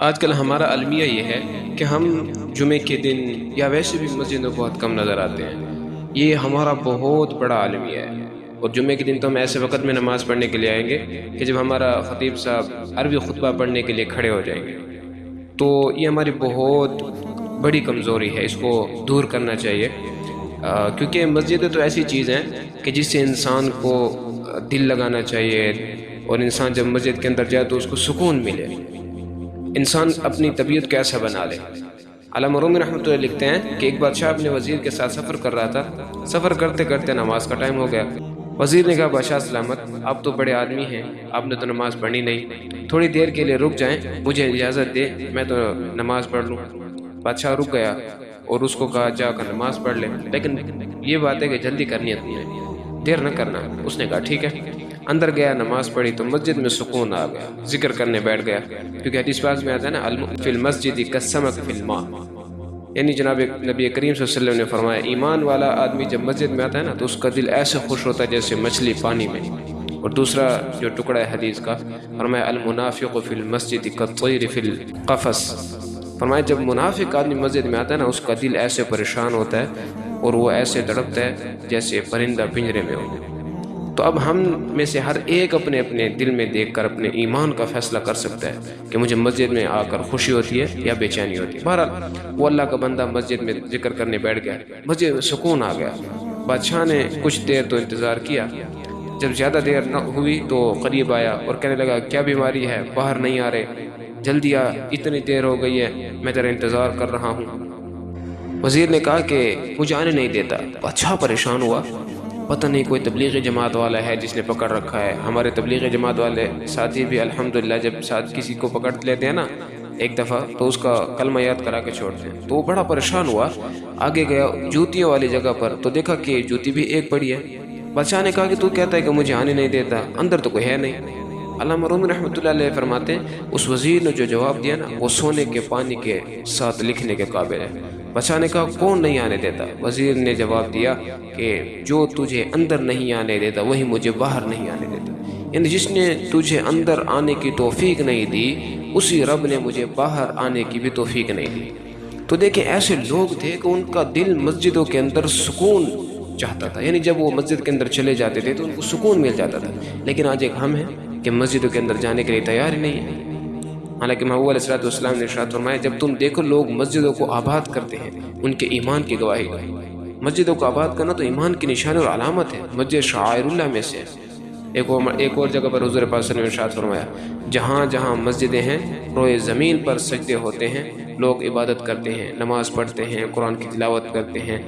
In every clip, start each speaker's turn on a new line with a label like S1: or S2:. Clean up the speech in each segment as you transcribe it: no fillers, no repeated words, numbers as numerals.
S1: آج کل ہمارا المیہ یہ ہے کہ ہم جمعے کے دن یا ویسے بھی مسجد میں بہت کم نظر آتے ہیں۔ یہ ہمارا بہت بڑا المیہ ہے، اور جمعے کے دن تو ہم ایسے وقت میں نماز پڑھنے کے لیے آئیں گے کہ جب ہمارا خطیب صاحب عربی خطبہ پڑھنے کے لیے کھڑے ہو جائیں گے۔ تو یہ ہماری بہت بڑی کمزوری ہے، اس کو دور کرنا چاہیے، کیونکہ مسجدیں تو ایسی چیز ہیں کہ جس سے انسان کو دل لگانا چاہیے، اور انسان جب مسجد کے اندر جائے تو اس کو سکون ملے۔ انسان اپنی طبیعت کیسا بنا لے۔ علامہ رومی رحمۃ اللہ لکھتے ہیں کہ ایک بادشاہ اپنے وزیر کے ساتھ سفر کر رہا تھا۔ سفر کرتے کرتے نماز کا ٹائم ہو گیا۔ وزیر نے کہا، بادشاہ سلامت، آپ تو بڑے آدمی ہیں، آپ نے تو نماز پڑھنی نہیں، تھوڑی دیر کے لیے رک جائیں، مجھے اجازت دے، میں تو نماز پڑھ لوں۔ بادشاہ رک گیا اور اس کو کہا، جا کر نماز پڑھ لے، لیکن یہ بات ہے کہ جلدی کرنی ہے تمہیں، دیر نہ کرنا۔ اس نے کہا ٹھیک ہے۔ اندر گیا، نماز پڑھی تو مسجد میں سکون آ گیا، ذکر کرنے بیٹھ گیا، کیونکہ حدیث پاک میں آتا ہے نا، المؤمن فی المسجد کالسمک فی الماء، یعنی جناب نبی کریم صلی اللہ علیہ وسلم نے فرمایا، ایمان والا آدمی جب مسجد میں آتا ہے نا تو اس کا دل ایسے خوش ہوتا ہے جیسے مچھلی پانی میں۔ اور دوسرا جو ٹکڑا ہے حدیث کا، فرمایا المنافق فی المسجد کالطیر فی القفص، فرمایا جب منافق آدمی مسجد میں آتا ہے نا اس کا دل ایسے پریشان ہوتا ہے اور وہ ایسے تڑپتا ہے جیسے پرندہ پنجرے میں ہو۔ تو اب ہم میں سے ہر ایک اپنے اپنے دل میں دیکھ کر اپنے ایمان کا فیصلہ کر سکتا ہے کہ مجھے مسجد میں آ کر خوشی ہوتی ہے یا بے چینی ہوتی ہے۔ بہرحال وہ اللہ کا بندہ مسجد میں ذکر کرنے بیٹھ گیا، مسجد میں سکون آ گیا۔ بادشاہ نے کچھ دیر تو انتظار کیا، جب زیادہ دیر نہ ہوئی تو قریب آیا اور کہنے لگا، کیا بیماری ہے، باہر نہیں آ رہے، جلدی آ، اتنی دیر ہو گئی ہے، میں تیرا انتظار کر رہا ہوں۔ وزیر نے کہا کہ مجھے آنے نہیں دیتا۔ بادشاہ پریشان ہوا، پتہ نہیں کوئی تبلیغی جماعت والا ہے جس نے پکڑ رکھا ہے۔ ہمارے تبلیغی جماعت والے ساتھی بھی الحمدللہ جب ساتھ کسی کو پکڑ لیتے ہیں نا ایک دفعہ تو اس کا کلمہ یاد کرا کے چھوڑتے ہیں۔ تو وہ بڑا پریشان ہوا، آگے گیا جوتیوں والی جگہ پر تو دیکھا کہ جوتی بھی ایک پڑی ہے۔ بادشاہ نے کہا کہ تو کہتا ہے کہ مجھے آنے نہیں دیتا، اندر تو کوئی ہے نہیں۔ علامہ رومی رحمۃ اللہ علیہ فرماتے ہیں، اس وزیر نے جو جواب دیا نا وہ سونے کے پانی کے ساتھ لکھنے کے قابل ہے۔ بادشاہ نے کہا، کون نہیں آنے دیتا؟ وزیر نے جواب دیا کہ جو تجھے اندر نہیں آنے دیتا وہی مجھے باہر نہیں آنے دیتا، یعنی جس نے تجھے اندر آنے کی توفیق نہیں دی اسی رب نے مجھے باہر آنے کی بھی توفیق نہیں دی۔ تو دیکھیں ایسے لوگ تھے کہ ان کا دل مسجدوں کے اندر سکون چاہتا تھا، یعنی جب وہ مسجد کے اندر چلے جاتے تھے تو ان کو سکون مل جاتا تھا۔ لیکن آج ایک ہم ہیں کہ مسجدوں کے اندر جانے کے لیے تیار ہی نہیں ہے۔ حالانکہ محبوب علیہ السلام نے ارشاد فرمایا، جب تم دیکھو لوگ مسجدوں کو آباد کرتے ہیں ان کے ایمان کی گواہی دو۔ مسجدوں کو آباد کرنا تو ایمان کی نشانی اور علامت ہے، مسجد شعائر اللہ میں سے ہے۔ ایک اور جگہ پر حضور پاک صلی اللہ علیہ وسلم نے ارشاد فرمایا، جہاں جہاں مسجدیں ہیں روئے زمین پر سجدے ہوتے ہیں، لوگ عبادت کرتے ہیں، نماز پڑھتے ہیں، قرآن کی تلاوت کرتے ہیں،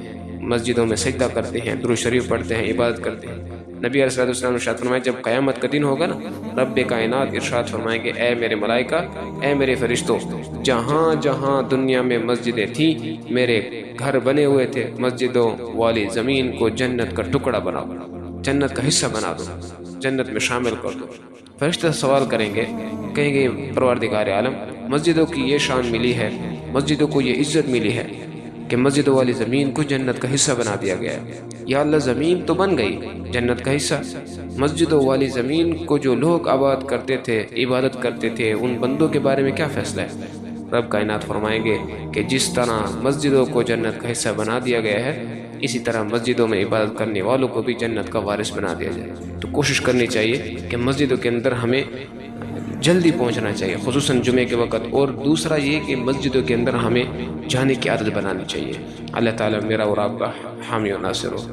S1: مسجدوں میں سجدہ کرتے ہیں، درود شریف پڑھتے ہیں، عبادت کرتے ہیں۔ نبی علیہ السلام نے ارشاد فرمایا، جب قیامت کا دن ہوگا نا، رب کائنات ارشاد فرمائیں گے، اے میرے ملائکہ، اے میرے فرشتوں، جہاں جہاں دنیا میں مسجدیں تھیں میرے گھر بنے ہوئے تھے، مسجدوں والی زمین کو جنت کا ٹکڑا بناؤ، جنت کا حصہ بنا دو، جنت میں شامل کر دو۔ فرشتے سوال کریں گے، کہیں گے پروردگار عالم، مسجدوں کی یہ شان ملی ہے، مسجدوں کو یہ عزت ملی ہے کہ مسجدوں والی زمین کو جنت کا حصہ بنا دیا گیا ہے۔ یا اللہ، زمین تو بن گئی، جنت کا حصہ، مسجدوں والی زمین کو جو لوگ آباد کرتے تھے، عبادت کرتے تھے، ان بندوں کے بارے میں کیا فیصلہ ہے؟ رب کائنات فرمائیں گے کہ جس طرح مسجدوں کو جنت کا حصہ بنا دیا گیا ہے اسی طرح مسجدوں میں عبادت کرنے والوں کو بھی جنت کا وارث بنا دیا جائے۔ تو کوشش کرنی چاہیے کہ مسجدوں کے اندر ہمیں جلدی پہنچنا چاہیے، خصوصاً جمعے کے وقت، اور دوسرا یہ کہ مسجدوں کے اندر ہمیں جانے کی عادت بنانی چاہیے۔ اللہ تعالیٰ میرا اور آپ کا حامی و ناصر ہو۔